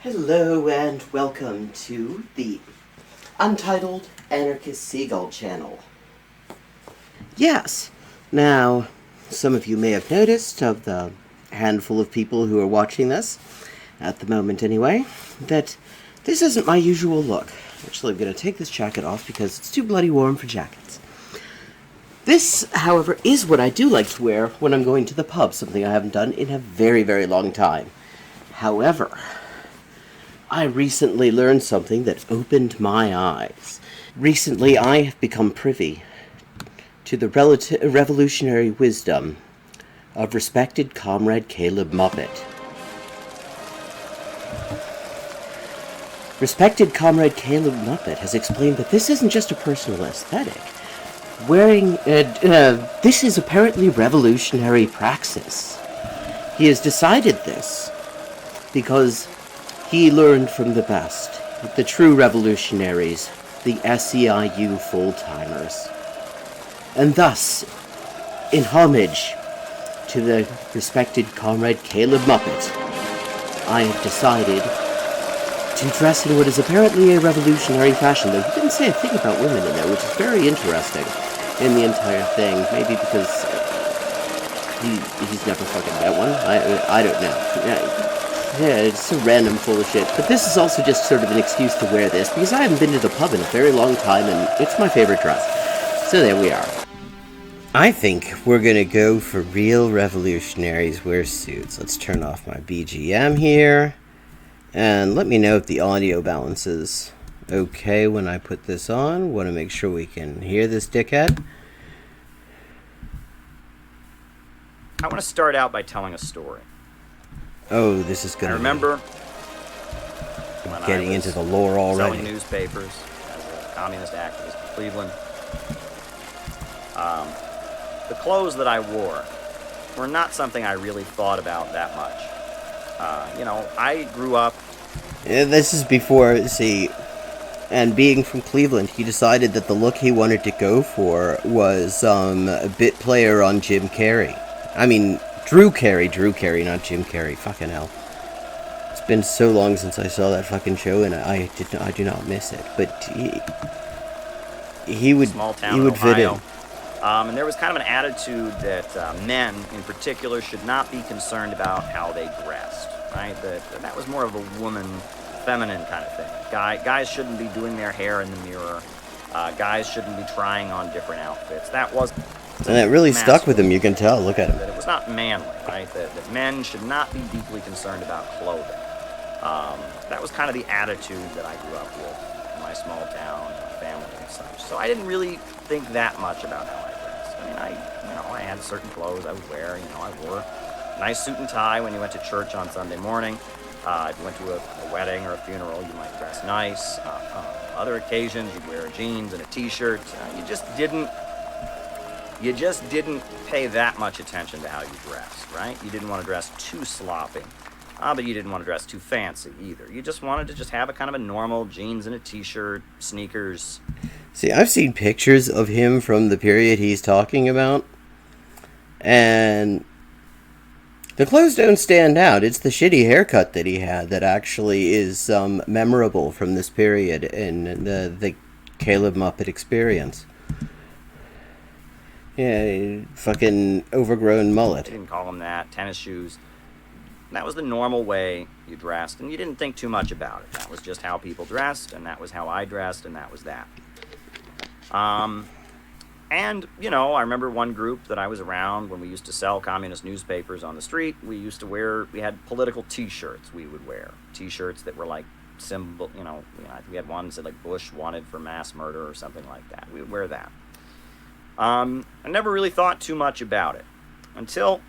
Hello and welcome to the Untitled Anarchist Seagull channel. Yes, now, some of you may have noticed, of the handful of people who are watching this, at the moment anyway, that this isn't my usual look. Actually, I'm going to take this jacket off because it's too bloody warm for jackets. This, however, is what I do like to wear when I'm going to the pub, something I haven't done in a very, very long time. However, I recently learned something that opened my eyes. Recently, I have become privy to the revolutionary wisdom of Respected Comrade Caleb Muppet. Respected Comrade Caleb Muppet has explained that this isn't just a personal aesthetic. This is apparently revolutionary praxis. He has decided this because he learned from the best, the true revolutionaries, the SEIU full-timers. And thus, in homage to the Respected Comrade Caleb Muppet, I have decided to dress in what is apparently a revolutionary fashion, though he didn't say a thing about women in there, which is very interesting in the entire thing. Maybe because he's never fucking met one. I don't know. Yeah, it's so random, full of shit. But this is also just sort of an excuse to wear this, because I haven't been to the pub in a very long time, and it's my favorite dress. So there we are. I think we're gonna go for real revolutionaries wear suits. Let's turn off my BGM here. And let me know if the audio balance is okay when I put this on. Want to make sure we can hear this dickhead. I want to start out by telling a story. Oh, this is good. I remember getting into the lore already. Selling newspapers as a communist activist in Cleveland. The clothes that I wore were not something I really thought about that much. I grew up... Yeah, this is before, and being from Cleveland, he decided that the look he wanted to go for was a bit player on Jim Carrey. I mean, Drew Carey, not Jim Carrey. Fucking hell. It's been so long since I saw that fucking show, and I do not miss it. But he would fit in. And there was kind of an attitude that men, in particular, should not be concerned about how they dressed, right? That was more of a woman, feminine kind of thing. Guys shouldn't be doing their hair in the mirror. Guys shouldn't be trying on different outfits. That was... And it really stuck with him, you can tell. Look at him. That it was not manly, right? That men should not be deeply concerned about clothing. That was kind of the attitude that I grew up with in my small town, my family and such. So I didn't really think that much about how I dressed. I mean, I had certain clothes I would wear. I wore a nice suit and tie when you went to church on Sunday morning. If you went to a wedding or a funeral, you might dress nice. Other occasions, you'd wear jeans and a t-shirt. You just didn't pay that much attention to how you dressed, right? You didn't want to dress too sloppy, but you didn't want to dress too fancy either. You just wanted to just have a kind of a normal jeans and a t-shirt, sneakers. See, I've seen pictures of him from the period he's talking about, and the clothes don't stand out. It's the shitty haircut that he had that actually is memorable from this period in the Caleb Muppet experience. Yeah, fucking overgrown mullet. I didn't call them that. Tennis shoes. That was the normal way you dressed, and you didn't think too much about it. That was just how people dressed, and that was how I dressed, and that was that. I remember one group that I was around when we used to sell communist newspapers on the street. We had political t-shirts we would wear. T-shirts that were like symbol, we had one that said like Bush wanted for mass murder or something like that. We would wear that. I never really thought too much about it until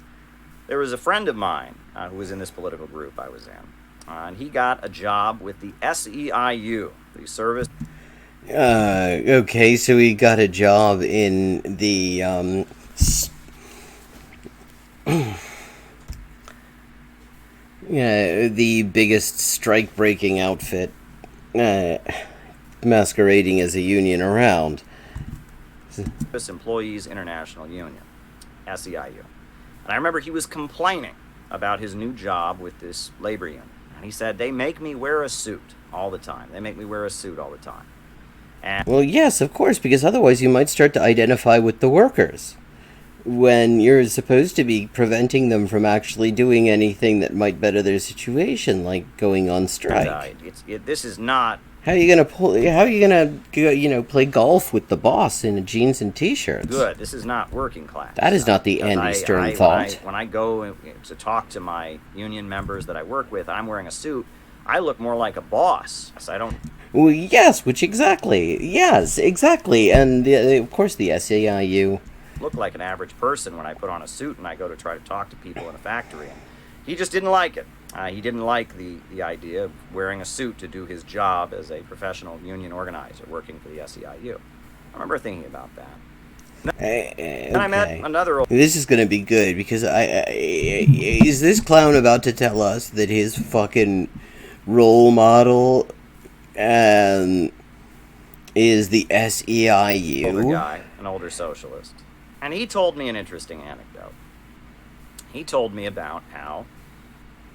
there was a friend of mine who was in this political group I was in, and he got a job with the SEIU, the service. Okay, so he got a job in the the biggest strike-breaking outfit, masquerading as a union around. Employees International Union, SEIU. And I remember he was complaining about his new job with this labor union. And he said, they make me wear a suit all the time. They make me wear a suit all the time. And Well, yes, of course, because otherwise you might start to identify with the workers when you're supposed to be preventing them from actually doing anything that might better their situation, like going on strike. this is not How are you gonna How are you gonna play golf with the boss in jeans and t-shirts? good. This is not working class. That is not the Because Andy Stern thought. when I go to talk to my union members that I work with, I'm wearing a suit. I look more like a boss. I don't Well, yes, yes, exactly, and of course the SEIU. look like an average person when I put on a suit and I go to try to talk to people in a factory. And he just didn't like it. He didn't like the idea of wearing a suit to do his job as a professional union organizer working for the SEIU. I remember thinking about that. And I met another old... This is gonna be good because is this clown about to tell us that his fucking role model is the SEIU? older guy, an older socialist. And he told me an interesting anecdote. He told me about how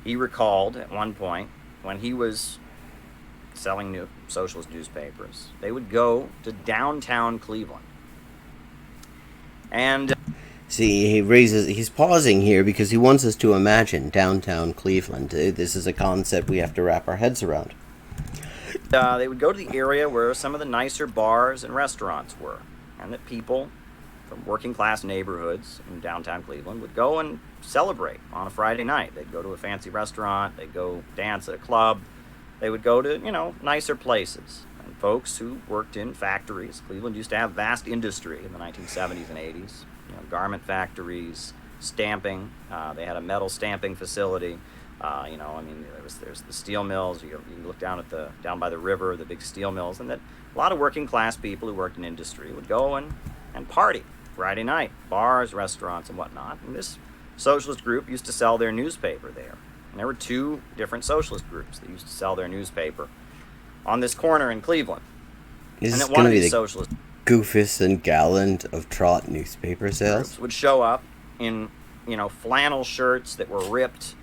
he recalled at one point when he was selling new socialist newspapers, they would go to downtown Cleveland. And See, he's pausing here because he wants us to imagine downtown Cleveland. This is a concept we have to wrap our heads around. they would go to the area where some of the nicer bars and restaurants were, and that people from working class neighborhoods in downtown Cleveland would go and celebrate on a Friday night. They'd go to a fancy restaurant, they'd go dance at a club, they would go to, nicer places. And folks who worked in factories, Cleveland used to have vast industry in the 1970s and 80s, garment factories, stamping, they had a metal stamping facility. There's the steel mills. You look down by the river, the big steel mills, and that a lot of working class people who worked in industry would go and party Friday night, bars, restaurants, and whatnot. And this socialist group used to sell their newspaper there. And there were two different socialist groups that used to sell their newspaper on this corner in Cleveland. This and is that one going of to be these the socialist Goofus and Gallant of Trot newspaper sales. groups would show up in flannel shirts that were ripped,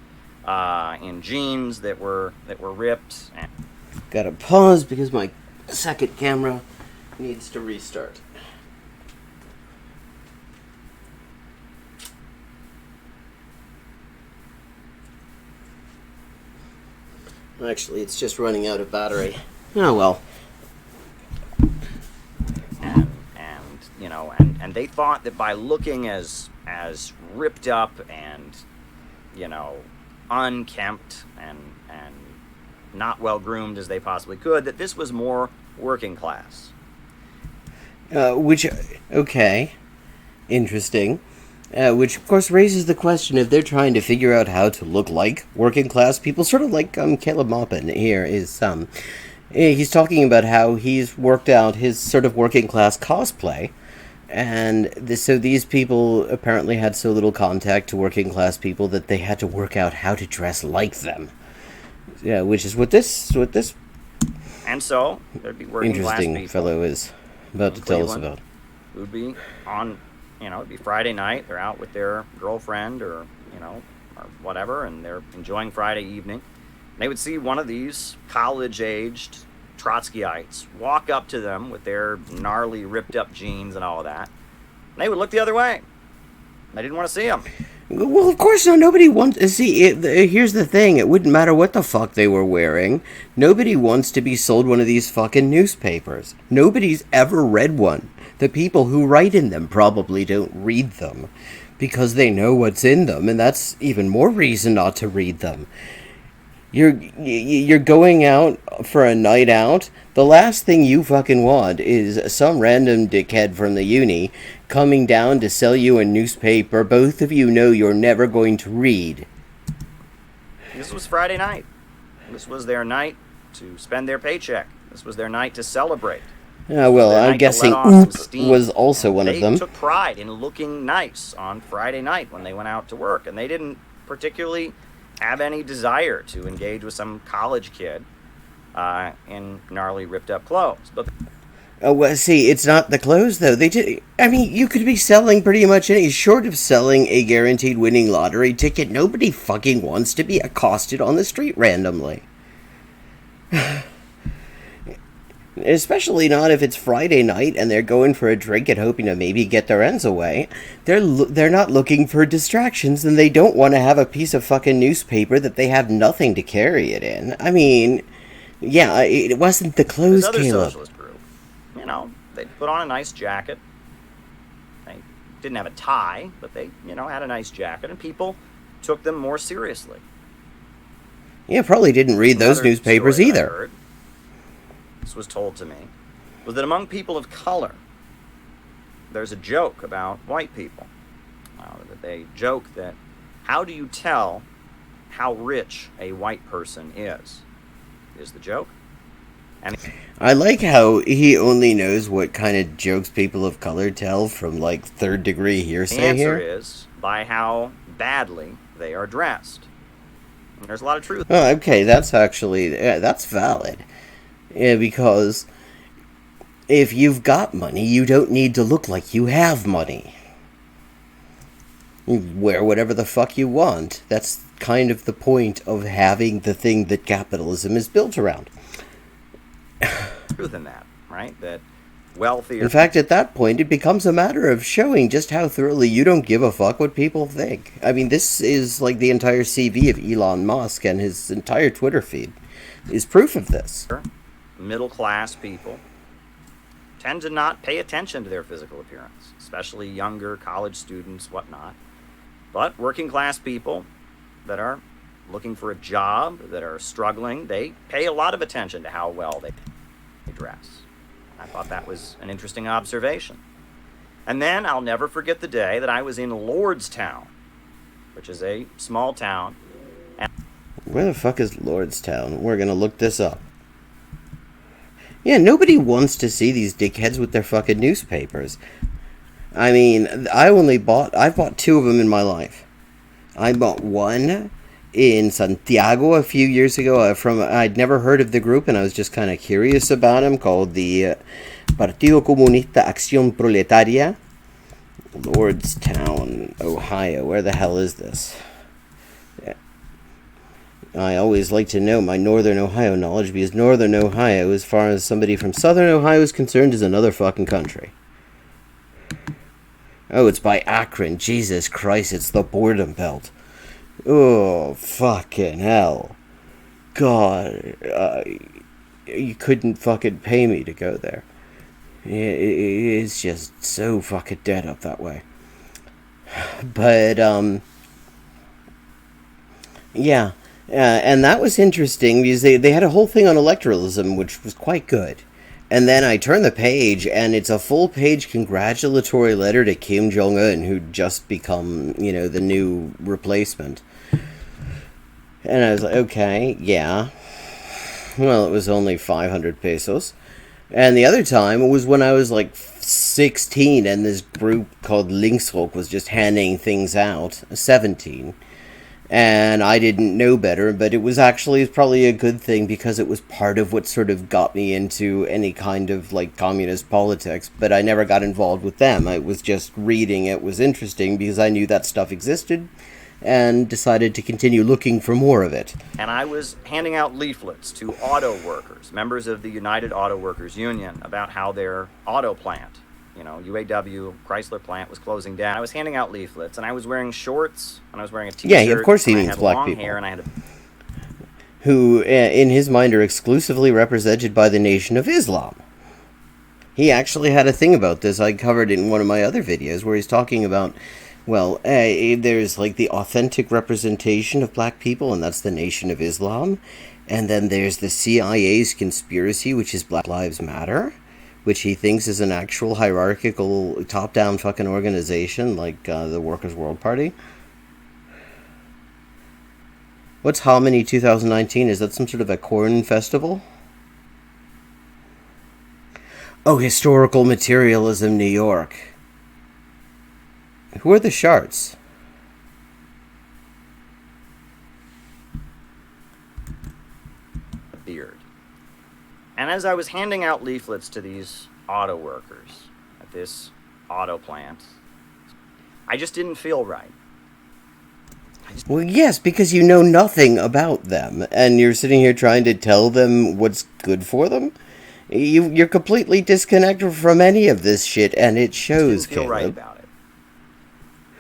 in jeans that were ripped. Gotta pause because my second camera needs to restart. Actually, it's just running out of battery. Oh well. And they thought that by looking as ripped up and unkempt and not well groomed as they possibly could, that this was more working class. Okay, interesting. Which of course raises the question if they're trying to figure out how to look like working class people, sort of like Caleb Maupin here is he's talking about how he's worked out his sort of working class cosplay, and so these people apparently had so little contact to working class people that they had to work out how to dress like them. Yeah, which is what this And so there'd be working class interesting people fellow is about to tell us Cleveland about. who'd be on, it'd be Friday night. They're out with their girlfriend or whatever, and they're enjoying Friday evening. They would see one of these college-aged Trotskyites walk up to them with their gnarly, ripped-up jeans and all of that. And they would look the other way. They didn't want to see them. Well, of course not. Nobody wants to see. Here's the thing. It wouldn't matter what the fuck they were wearing. Nobody wants to be sold one of these fucking newspapers. Nobody's ever read one. The people who write in them probably don't read them because they know what's in them, and that's even more reason not to read them. You're going out for a night out. The last thing you fucking want is some random dickhead from the uni coming down to sell you a newspaper both of you know you're never going to read. This was Friday night. This was their night to spend their paycheck. This was their night to celebrate. Well, I'm guessing Oop was also one of them. They took pride in looking nice on Friday night when they went out to work, and they didn't particularly have any desire to engage with some college kid in gnarly ripped up clothes. But Oh, well, see, it's not the clothes, though. They did. I mean, you could be selling pretty much any. Short of selling a guaranteed winning lottery ticket, nobody fucking wants to be accosted on the street randomly. Especially not if it's Friday night and they're going for a drink and hoping to maybe get their ends away. They're not looking for distractions, and they don't want to have a piece of fucking newspaper that they have nothing to carry it in. I mean, yeah, it wasn't the This clothes, other Caleb. socialist group, they put on a nice jacket. They didn't have a tie, but they, had a nice jacket, and people took them more seriously. Yeah, probably didn't read those Another story newspapers that I either. heard, this was told to me, was that among people of color, there's a joke about white people. That they joke that, how do you tell how rich a white person is the joke. And I like how he only knows what kind of jokes people of color tell from, like, third-degree the hearsay answer here. is by how badly they are dressed. And there's a lot of truth. Oh, okay, that's actually... Yeah, that's valid. Yeah, because if you've got money, you don't need to look like you have money. You wear whatever the fuck you want. That's kind of the point of having the thing that capitalism is built around. Truth in that, right? That wealthier In fact, at that point, it becomes a matter of showing just how thoroughly you don't give a fuck what people think. I mean, this is like the entire CV of Elon Musk, and his entire Twitter feed is proof of this. middle class people tend to not pay attention to their physical appearance, especially younger college students, whatnot. But working class people that are looking for a job, that are struggling, they pay a lot of attention to how well they dress. I thought that was an interesting observation. And then I'll never forget the day that I was in Lordstown, which is a small town. Where the fuck is Lordstown? We're gonna look this up. Yeah, nobody wants to see these dickheads with their fucking newspapers. I mean, I've bought two of them in my life. I bought one in Santiago a few years ago I'd never heard of the group, and I was just kind of curious about them, called the Partido Comunista Acción Proletaria. Lordstown, Ohio. Where the hell is this? I always like to know my Northern Ohio knowledge, because Northern Ohio, as far as somebody from Southern Ohio is concerned, is another fucking country. Oh, it's by Akron. Jesus Christ, it's the Boredom Belt. Oh, fucking hell. God, you couldn't fucking pay me to go there. It's just so fucking dead up that way. But, yeah. And that was interesting, because they had a whole thing on electoralism, which was quite good. And then I turn the page, and it's a full-page congratulatory letter to Kim Jong-un, who'd just become, the new replacement. And I was like, okay, yeah. Well, it was only 500 pesos. And the other time was when I was like 16, and this group called Linksrock was just handing things out. 17. And I didn't know better, but it was probably a good thing, because it was part of what sort of got me into any kind of, like, communist politics. But I never got involved with them. I was just reading. It was interesting because I knew that stuff existed, and decided to continue looking for more of it. And I was handing out leaflets to auto workers, members of the United Auto Workers Union, about how their auto plant, UAW, Chrysler plant, was closing down. I was handing out leaflets, and I was wearing shorts, and I was wearing a t-shirt. Yeah, of course he and means I had black long people. hair, and I had who, in his mind, are exclusively represented by the Nation of Islam. He actually had a thing about this I covered in one of my other videos, where he's talking about, well, there's like the authentic representation of black people, and that's the Nation of Islam. And then there's the CIA's conspiracy, which is Black Lives Matter, which he thinks is an actual hierarchical, top-down fucking organization, like the Workers' World Party. What's Hominy 2019? Is that some sort of a corn festival? Oh, Historical Materialism New York. Who are the Sharts? a beard. And as I was handing out leaflets to these auto workers at this auto plant, I just didn't feel right. Well, yes, because you know nothing about them, and you're sitting here trying to tell them what's good for them. You're completely disconnected from any of this shit, and it Just didn't shows, feel right Caleb. about it.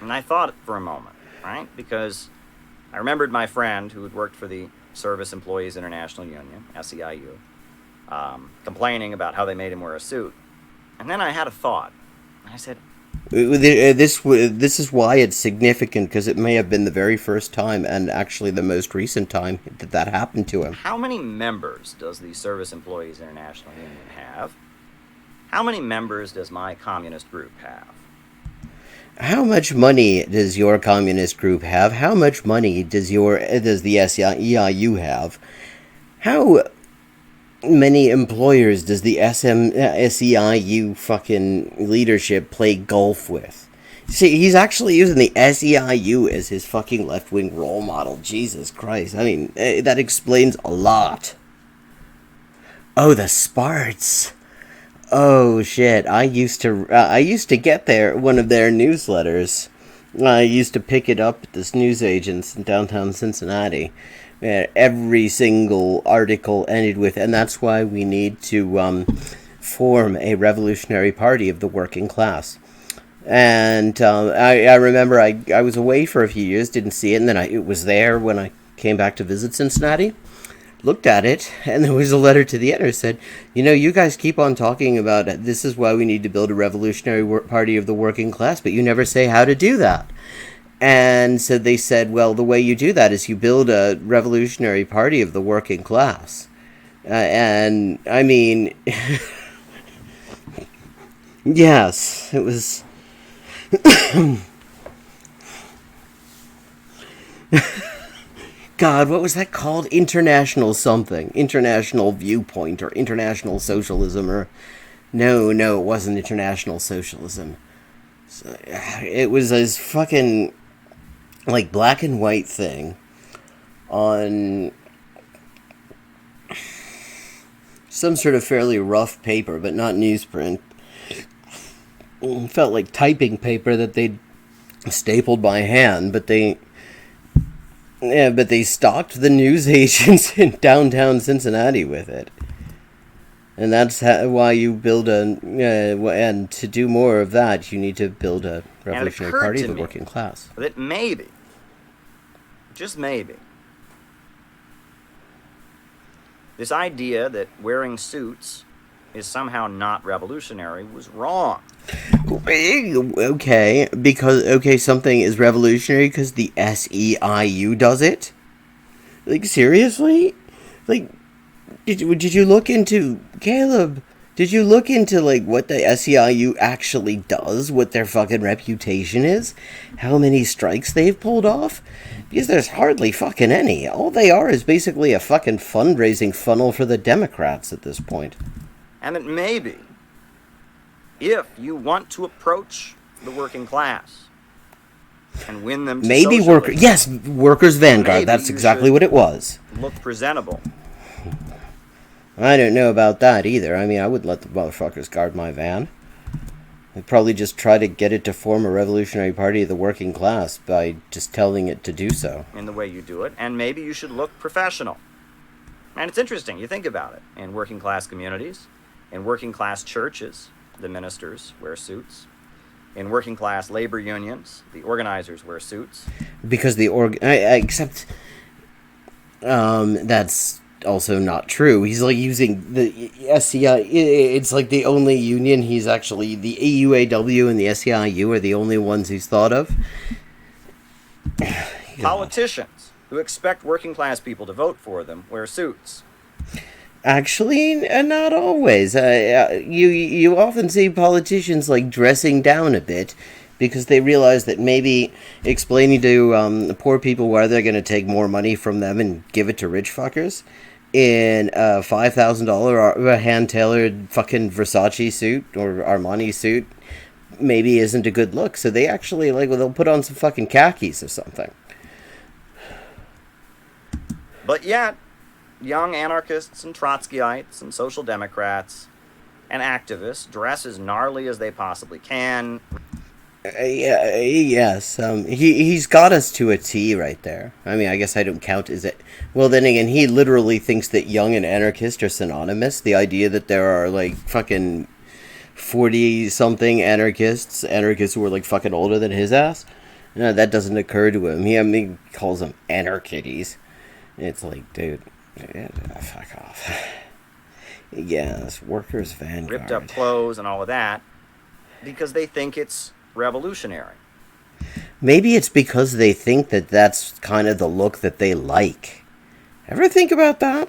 And I thought for a moment, right? Because I remembered my friend who had worked for the Service Employees International Union, SEIU, complaining about how they made him wear a suit. And then I had a thought. And I said, This is why it's significant, because it may have been the very first time, and actually the most recent time, that happened to him. how many members does the Service Employees International Union have? How many members does my communist group have? How much money does your communist group have? How much money does the SEIU have? How many employers does the SEIU fucking leadership play golf with? See, he's actually using the SEIU as his fucking left-wing role model. Jesus Christ. I mean, that explains a lot. Oh, the Sparts. Oh shit! I used to get one of their newsletters. I used to pick it up at this newsagent's in downtown Cincinnati. Every single article ended with, and that's why we need to form a revolutionary party of the working class. And I remember I was away for a few years, didn't see it, and then it was there when I came back to visit Cincinnati. Looked at it, and there was a letter to the editor that said, you guys keep on talking about it. This is why we need to build a revolutionary party of the working class, but you never say how to do that. And so they said, well, the way you do that is you build a revolutionary party of the working class. And, I mean, yes, it was... God, what was that called? International something. International Viewpoint or International Socialism or... No, it wasn't International Socialism. So, it was this fucking, like, black and white thing on some sort of fairly rough paper, but not newsprint. It felt like typing paper that they'd stapled by hand, but they stocked the news agents in downtown Cincinnati with it. And that's why you build and to do more of that, you need to build a revolutionary party of the working class. That maybe, just maybe, this idea that wearing suits is somehow not revolutionary was wrong. Okay, something is revolutionary because the SEIU does it? Like, seriously? Like, did you look into, Caleb, did you look into, like, what the SEIU actually does? What their fucking reputation is? How many strikes they've pulled off? Because there's hardly fucking any. All they are is basically a fucking fundraising funnel for the Democrats at this point. And that maybe, if you want to approach the working class and win them to maybe Workers' Vanguard, that's exactly what it was. Look presentable. I don't know about that either. I mean, I would let the motherfuckers guard my van. I'd probably just try to get it to form a revolutionary party of the working class by just telling it to do so. In the way you do it, and maybe you should look professional. And it's interesting, you think about it. In working class communities, in working class churches, the ministers wear suits. In working class labor unions, the organizers wear suits. Because except that's also not true. He's like using the SEI. It's like the only union he's actually, the AUAW and the SEIU are the only ones he's thought of. Politicians who expect working class people to vote for them wear suits. Actually, not always. You often see politicians like dressing down a bit because they realize that maybe explaining to poor people why they're going to take more money from them and give it to rich fuckers in a $5,000 hand-tailored fucking Versace suit or Armani suit maybe isn't a good look. So they actually, they'll put on some fucking khakis or something. But yet, young anarchists and Trotskyites and social democrats and activists dress as gnarly as they possibly can. Yeah, yes. He's got us to a T right there. I mean, I guess I don't count as it. Well, then again, he literally thinks that young and anarchist are synonymous. The idea that there are like fucking 40-something anarchists who are like fucking older than his ass. No, that doesn't occur to him. He calls them anarchities. It's like, dude, yeah, fuck off. Yes, workers' vanguard. Ripped up clothes and all of that because they think it's revolutionary. Maybe it's because they think that that's kind of the look that they like. Ever think about that?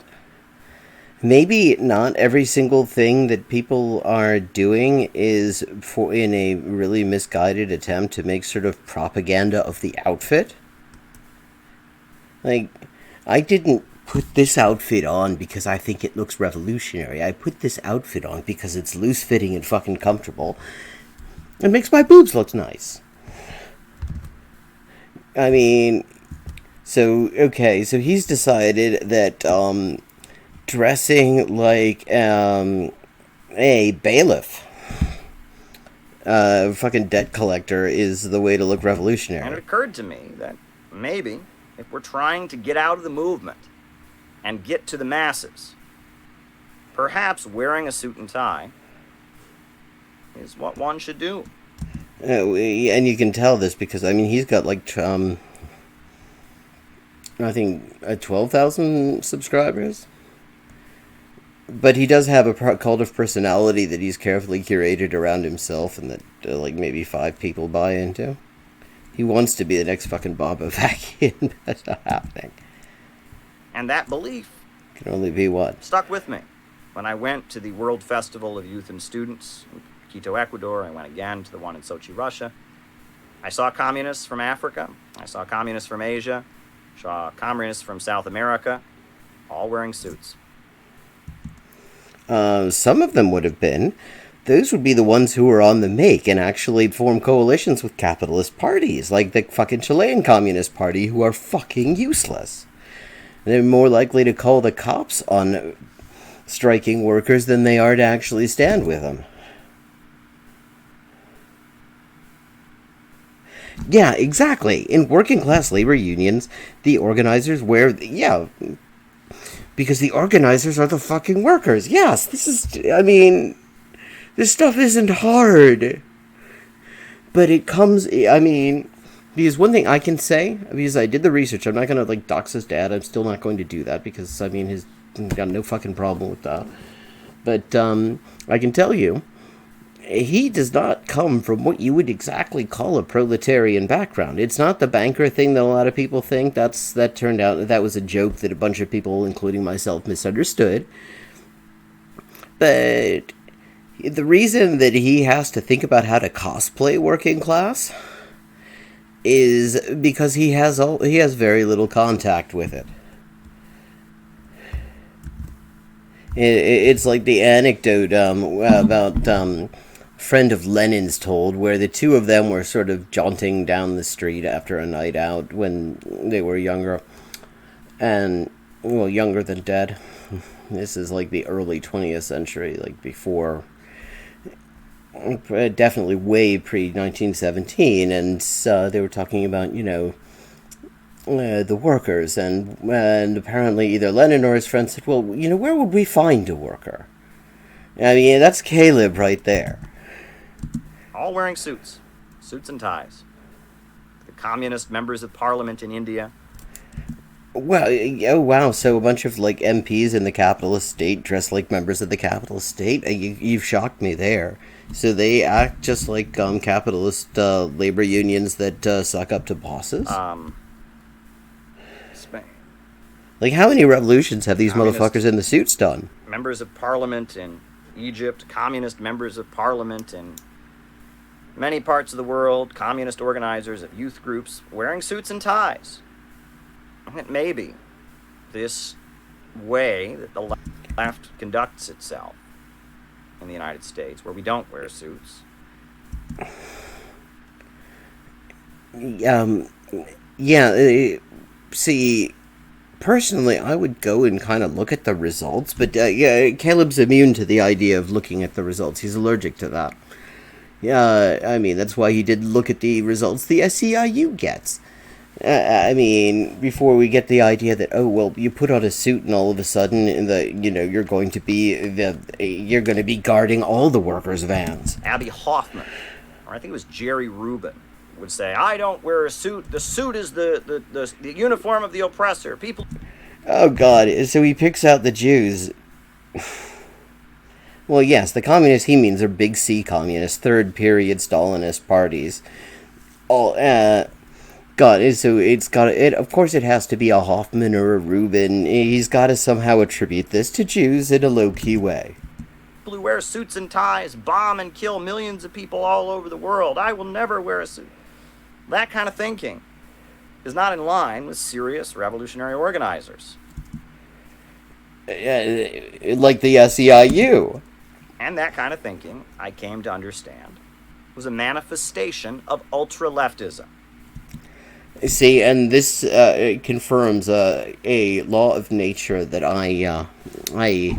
Maybe not every single thing that people are doing is in a really misguided attempt to make sort of propaganda of the outfit. Like, I didn't put this outfit on because I think it looks revolutionary. I put this outfit on because it's loose-fitting and fucking comfortable. It makes my boobs look nice. I mean, so he's decided that dressing like a bailiff, fucking debt collector, is the way to look revolutionary. And it occurred to me that maybe if we're trying to get out of the movement and get to the masses, perhaps wearing a suit and tie is what one should do. And you can tell this because, I mean, he's got like, I think, 12,000 subscribers. But he does have a cult of personality that he's carefully curated around himself and that, like, maybe 5 people buy into. He wants to be the next fucking Bob Avakian. That's not happening. And that belief Can only be one. Stuck with me. When I went to the World Festival of Youth and Students in Quito, Ecuador, I went again to the one in Sochi, Russia. I saw communists from Africa. I saw communists from Asia. Saw communists from South America, all wearing suits. Some of them would have been. Those would be the ones who were on the make and actually form coalitions with capitalist parties, like the fucking Chilean Communist Party, who are fucking useless. They're more likely to call the cops on striking workers than they are to actually stand with them. Yeah, exactly. In working class labor unions, the organizers wear... Yeah, because the organizers are the fucking workers. Yes, this is... I mean... This stuff isn't hard. But it comes... I mean... Because one thing I can say, because I did the research, I'm not going to, like, dox his dad. I'm still not going to do that, because, I mean, he's got no fucking problem with that. But, I can tell you, he does not come from what you would exactly call a proletarian background. It's not the banker thing that a lot of people think. That turned out, that was a joke that a bunch of people, including myself, misunderstood. But the reason that he has to think about how to cosplay working class is because he has very little contact with it. It's like the anecdote about friend of Lenin's told, where the two of them were sort of jaunting down the street after a night out when they were younger, and, well, younger than dead. This is like the early 20th century, like before, definitely way pre-1917, and they were talking about, you know, the workers, and apparently either Lenin or his friend said, well, you know, where would we find a worker? I mean, that's Caleb right there. All wearing suits and ties. The communist members of parliament in India. Well, oh wow, so a bunch of, like, MPs in the capitalist state dress like members of the capitalist state? You've shocked me there. So they act just like capitalist labor unions that suck up to bosses? Spain. Like, how many revolutions have these motherfuckers in the suits done? Members of parliament in Egypt, communist members of parliament in many parts of the world, communist organizers of youth groups wearing suits and ties. And maybe this way that the left conducts itself in the United States, where we don't wear suits. Yeah, see, personally, I would go and kind of look at the results, but yeah, Caleb's immune to the idea of looking at the results. He's allergic to that. Yeah, I mean, that's why he did look at the results the SEIU gets. I mean, before we get the idea that, oh well, you put on a suit and all of a sudden you're going to be guarding all the workers' vans. Abby Hoffman, or I think it was Jerry Rubin, would say, "I don't wear a suit. The suit is the uniform of the oppressor." People. Oh God! So he picks out the Jews. Well, yes, the communists he means are big C communists, third period Stalinist parties. All God, so it. Of course, it has to be a Hoffman or a Rubin. He's got to somehow attribute this to Jews in a low-key way. People who wear suits and ties bomb and kill millions of people all over the world. I will never wear a suit. That kind of thinking is not in line with serious revolutionary organizers. Like the SEIU. And that kind of thinking, I came to understand, was a manifestation of ultra-leftism. See, and this confirms a law of nature that I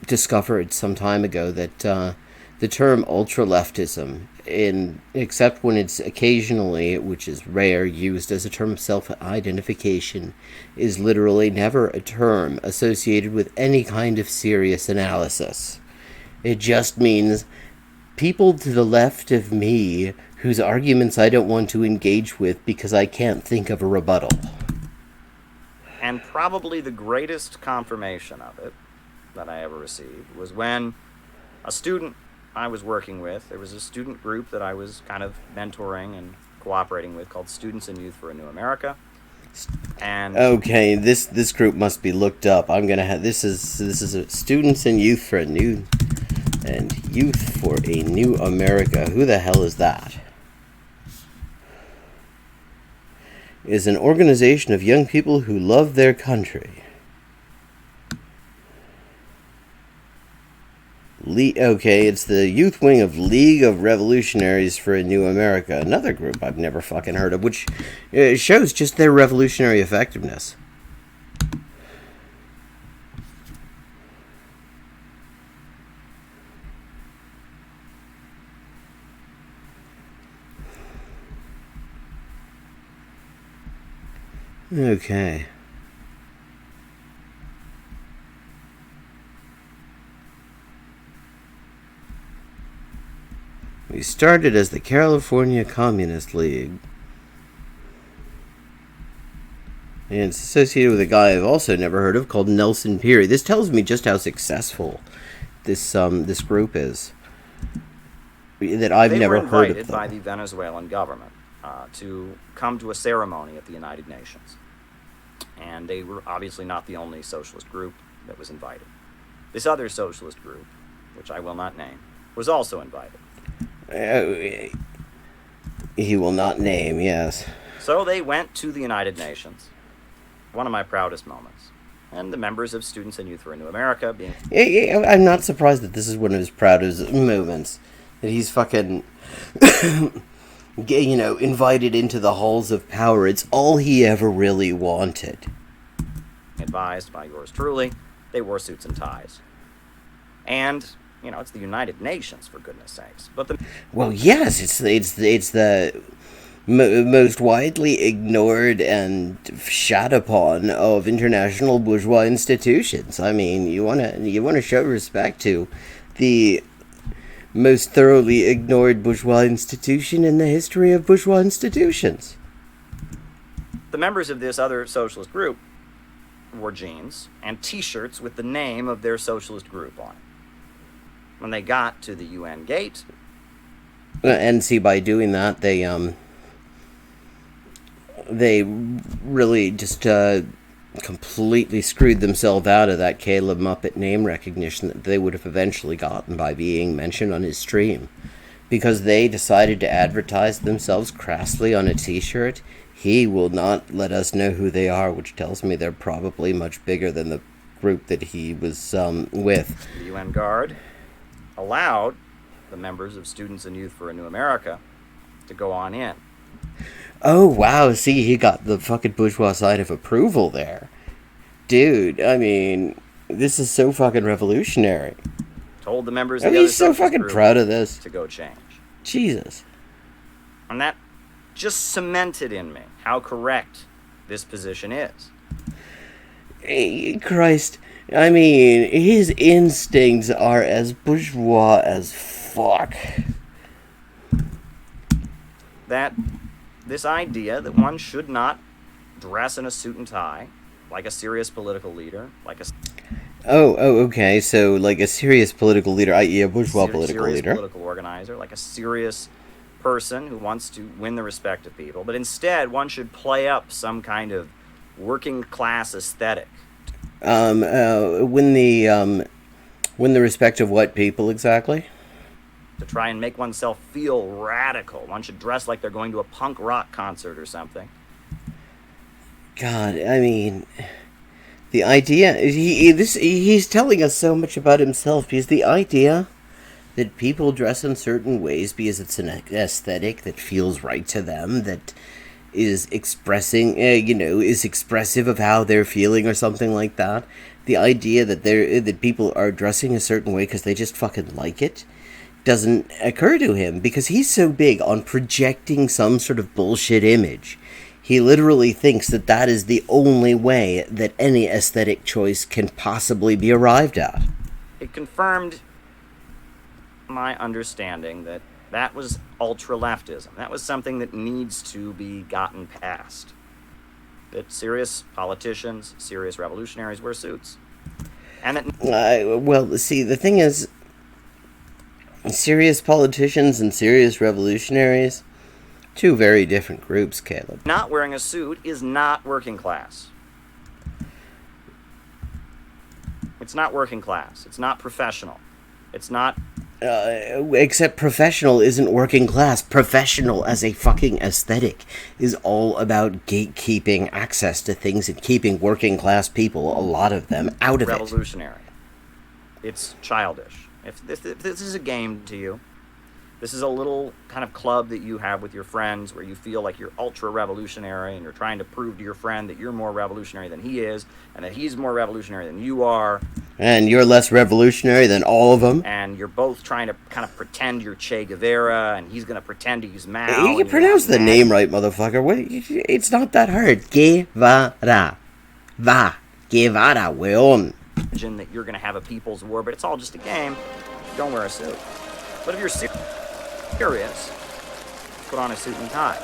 discovered some time ago, that the term ultra-leftism, except when it's occasionally, which is rare, used as a term of self-identification, is literally never a term associated with any kind of serious analysis. It just means people to the left of me whose arguments I don't want to engage with because I can't think of a rebuttal. And probably the greatest confirmation of it that I ever received was when a student I was working with, there was a student group that I was kind of mentoring and cooperating with called Students and Youth for a New America. And okay, this group must be looked up. I'm gonna have this is a Students and Youth for a New America. Who the hell is that? Is an organization of young people who love their country. Okay, it's the youth wing of League of Revolutionaries for a New America, another group I've never fucking heard of, which shows just their revolutionary effectiveness. Okay. We started as the California Communist League. And it's associated with a guy I've also never heard of called Nelson Peary. This tells me just how successful this group is. That I've never heard of them. They were invited by the Venezuelan government to come to a ceremony at the United Nations. And they were obviously not the only socialist group that was invited. This other socialist group, which I will not name, was also invited. He will not name, yes. So they went to the United Nations. One of my proudest moments. And the members of Students and Youth for a New America being... I'm not surprised that this is one of his proudest moments. That he's fucking... invited into the halls of power. It's all he ever really wanted. Advised by yours truly, they wore suits and ties. And, it's the United Nations, for goodness sakes. But well, yes, it's the most widely ignored and shat upon of international bourgeois institutions. I mean, you wanna show respect to the most thoroughly ignored bourgeois institution in the history of bourgeois institutions. The members of this other socialist group wore jeans and T-shirts with the name of their socialist group on it. When they got to the UN gate... And see, by doing that, they really just completely screwed themselves out of that Caleb Muppet name recognition that they would have eventually gotten by being mentioned on his stream. Because they decided to advertise themselves crassly on a t-shirt, he will not let us know who they are, which tells me they're probably much bigger than the group that he was with. The UN Guard allowed the members of Students and Youth for a New America to go on in. Oh, wow, see, he got the fucking bourgeois side of approval there. Dude, I mean, this is so fucking revolutionary. Told the members Oh, of the other he's so socialist fucking group proud of this. to go change. Jesus. And that just cemented in me how correct this position is. Hey, Christ. I mean, his instincts are as bourgeois as fuck. That this idea that one should not dress in a suit and tie like a serious political leader, like a Okay. So, like a serious political leader, i.e., a bourgeois political serious leader. political organizer, like a serious person who wants to win the respect of people, but instead one should play up some kind of working class aesthetic. Win the respect of what people exactly? To try and make oneself feel radical. One should dress like they're going to a punk rock concert or something. God, I mean, the idea he's telling us so much about himself because the idea that people dress in certain ways because it's an aesthetic that feels right to them, that is expressing, is expressive of how they're feeling or something like that. The idea that people are dressing a certain way because they just fucking like it doesn't occur to him because he's so big on projecting some sort of bullshit image. He literally thinks that that is the only way that any aesthetic choice can possibly be arrived at. It confirmed my understanding that that was ultra-leftism. That was something that needs to be gotten past. That serious politicians, serious revolutionaries wear suits. And that... well, see, the thing is, serious politicians and serious revolutionaries, two very different groups, Caleb. Not wearing a suit is not working class. It's not working class. It's not professional. It's not... except professional isn't working class. Professional as a fucking aesthetic is all about gatekeeping access to things and keeping working class people, a lot of them, out of revolutionary. It's childish. If this is a game to you, this is a little kind of club that you have with your friends where you feel like you're ultra revolutionary and you're trying to prove to your friend that you're more revolutionary than he is and that he's more revolutionary than you are. And you're less revolutionary than all of them. And you're both trying to kind of pretend you're Che Guevara and he's going to pretend he's Mao. You can pronounce the name right, motherfucker. It's not that hard. Guevara. Guevara, weón. That you're going to have a people's war, but it's all just a game. Don't wear a suit. But if you're serious, put on a suit and tie.